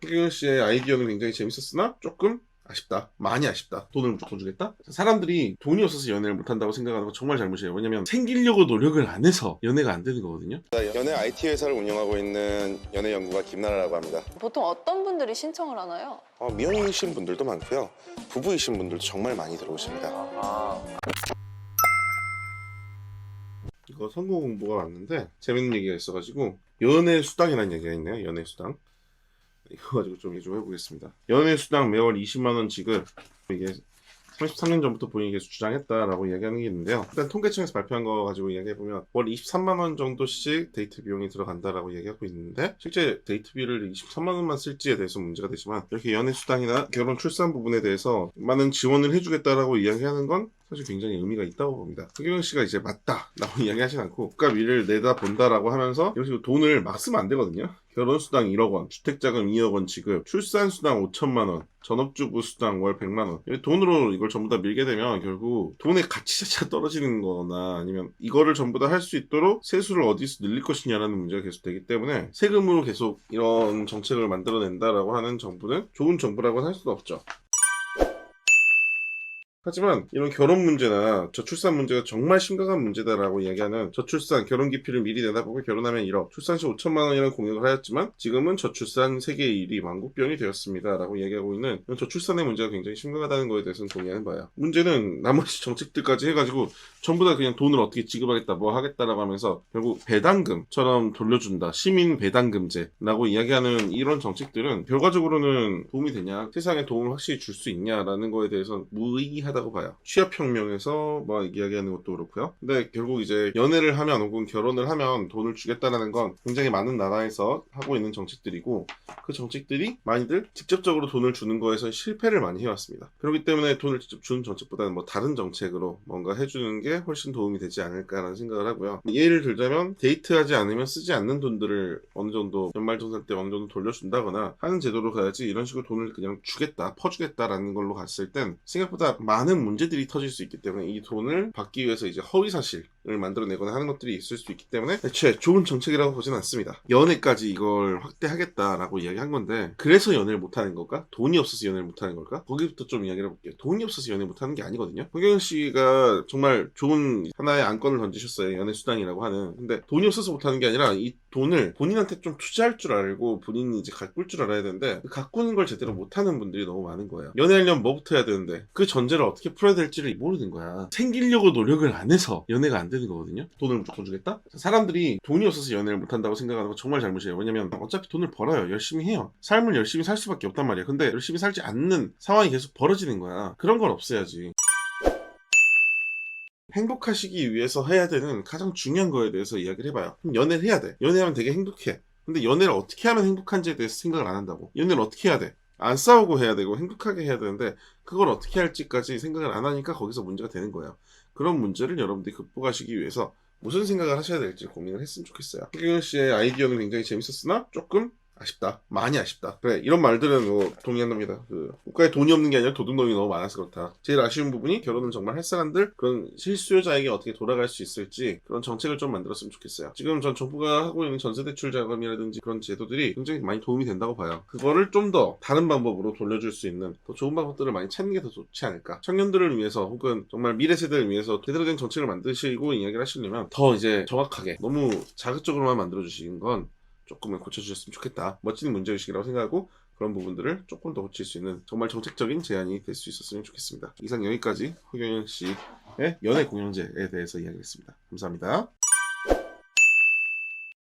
허경영 씨의 아이디어는 굉장히 재밌었으나 조금 아쉽다. 많이 아쉽다. 돈을 무조건 주겠다? 사람들이 돈이 없어서 연애를 못한다고 생각하는 거 정말 잘못이에요. 왜냐면 생기려고 노력을 안 해서 연애가 안 되는 거거든요. 연애 IT 회사를 운영하고 있는 연애 연구가 김나라라고 합니다. 보통 어떤 분들이 신청을 하나요? 미혼이신 분들도 많고요. 부부이신 분들도 정말 많이 들어오십니다. 이거 선거 공보가 왔는데 재밌는 얘기가 있어가지고 연애 수당이라는 얘기가 있네요. 연애 수당. 이거 가지고 좀 얘기 좀 해보겠습니다. 연애 수당 매월 20만 원 지급. 이게 33년 전부터 본인이 계속 주장했다라고 이야기하는 게 있는데요. 일단 통계청에서 발표한 거 가지고 이야기해보면 월 23만 원 정도씩 데이트 비용이 들어간다라고 얘기하고 있는데 실제 데이트비를 23만 원만 쓸지에 대해서 문제가 되지만 이렇게 연애 수당이나 결혼 출산 부분에 대해서 많은 지원을 해주겠다라고 이야기하는 건 사실 굉장히 의미가 있다고 봅니다. 허경영 씨가 이제 맞다라고 이야기하진 않고 국가 미래를 내다본다라고 하면서 이런 식으로 돈을 막 쓰면 안 되거든요. 결혼수당 1억 원, 주택자금 2억 원 지급, 출산수당 5천만 원, 전업주부 수당 월 100만 원. 돈으로 이걸 전부 다 밀게 되면 결국 돈의 가치 자체가 떨어지는 거나 아니면 이거를 전부 다 할 수 있도록 세수를 어디서 늘릴 것이냐라는 문제가 계속 되기 때문에 세금으로 계속 이런 정책을 만들어낸다라고 하는 정부는 좋은 정부라고 할 수는 없죠. 하지만 이런 결혼 문제나 저출산 문제가 정말 심각한 문제다라고 이야기하는 저출산 결혼 기피를 미리 내다보고 결혼하면 1억 출산 시 5천만 원이라는 공약을 하였지만 지금은 저출산 세계 1위 만국병이 되었습니다 라고 이야기하고 있는 이런 저출산의 문제가 굉장히 심각하다는 거에 대해서는 동의하는 바야. 문제는 나머지 정책들까지 해가지고 전부 다 그냥 돈을 어떻게 지급하겠다 뭐 하겠다라고 하면서 결국 배당금처럼 돌려준다, 시민 배당금제라고 이야기하는 이런 정책들은 결과적으로는 도움이 되냐, 세상에 도움을 확실히 줄 수 있냐라는 거에 대해서는 무의미하다고 봐요. 취업혁명에서 뭐 이야기하는 것도 그렇고요. 근데 결국 이제 연애를 하면 혹은 결혼을 하면 돈을 주겠다라는 건 굉장히 많은 나라에서 하고 있는 정책들이고 그 정책들이 많이들 직접적으로 돈을 주는 거에서 실패를 많이 해왔습니다. 그렇기 때문에 돈을 직접 주는 정책보다는 뭐 다른 정책으로 뭔가 해주는 게 훨씬 도움이 되지 않을까라는 생각을 하고요. 예를 들자면 데이트하지 않으면 쓰지 않는 돈들을 어느 정도 연말정산 때 어느 정도 돌려준다거나 하는 제도로 가야지 이런 식으로 돈을 그냥 주겠다, 퍼주겠다라는 걸로 갔을 땐 생각보다 많은 문제들이 터질 수 있기 때문에 이 돈을 받기 위해서 이제 허위사실을 만들어내거나 하는 것들이 있을 수 있기 때문에 애초에 좋은 정책이라고 보지는 않습니다. 연애까지 이걸 확대하겠다라고 이야기한 건데 그래서 연애를 못하는 걸까? 돈이 없어서 연애를 못하는 걸까? 거기부터 좀 이야기를 해볼게요. 돈이 없어서 연애 못하는 게 아니거든요. 허경영 씨가 정말 좋은 하나의 안건을 던지셨어요. 연애 수당이라고 하는. 근데 돈이 없어서 못하는 게 아니라 이 돈을 본인한테 좀 투자할 줄 알고 본인이 이제 가꿀 줄 알아야 되는데 가꾸는 걸 제대로 못하는 분들이 너무 많은 거예요. 연애하려면 뭐부터 해야 되는데 그 전제를 어떻게 풀어야 될지를 모르는 거야. 생기려고 노력을 안 해서 연애가 안 되는 거거든요. 돈을 무조건 주겠다? 사람들이 돈이 없어서 연애를 못한다고 생각하는 거 정말 잘못이에요. 왜냐면 어차피 돈을 벌어요. 열심히 해요. 삶을 열심히 살 수밖에 없단 말이야. 근데 열심히 살지 않는 상황이 계속 벌어지는 거야. 그런 걸 없애야지. 행복하시기 위해서 해야 되는 가장 중요한 거에 대해서 이야기를 해봐요. 그럼 연애를 해야 돼. 연애하면 되게 행복해. 근데 연애를 어떻게 하면 행복한지에 대해서 생각을 안 한다고. 연애를 어떻게 해야 돼? 안 싸우고 해야 되고 행복하게 해야 되는데 그걸 어떻게 할지까지 생각을 안 하니까 거기서 문제가 되는 거예요. 그런 문제를 여러분들이 극복하시기 위해서 무슨 생각을 하셔야 될지 고민을 했으면 좋겠어요. 허경영 씨의 아이디어는 굉장히 재밌었으나 조금 아쉽다. 많이 아쉽다. 그래, 이런 말들은 뭐 동의한답니다. 국가에 돈이 없는 게 아니라 도둑놈이 너무 많아서 그렇다. 제일 아쉬운 부분이 결혼을 정말 할 사람들, 그런 실수요자에게 어떻게 돌아갈 수 있을지 그런 정책을 좀 만들었으면 좋겠어요. 지금 전 정부가 하고 있는 전세대출 자금이라든지 그런 제도들이 굉장히 많이 도움이 된다고 봐요. 그거를 좀 더 다른 방법으로 돌려줄 수 있는 더 좋은 방법들을 많이 찾는 게 더 좋지 않을까. 청년들을 위해서 혹은 정말 미래 세대를 위해서 제대로 된 정책을 만드시고 이야기를 하시려면 더 이제 정확하게 너무 자극적으로만 만들어주시는 건 조금은 고쳐주셨으면 좋겠다. 멋진 문제의식이라고 생각하고 그런 부분들을 조금 더 고칠 수 있는 정말 정책적인 제안이 될 수 있었으면 좋겠습니다. 이상 여기까지 허경영 씨의 연애 공영제에 대해서 이야기했습니다. 감사합니다.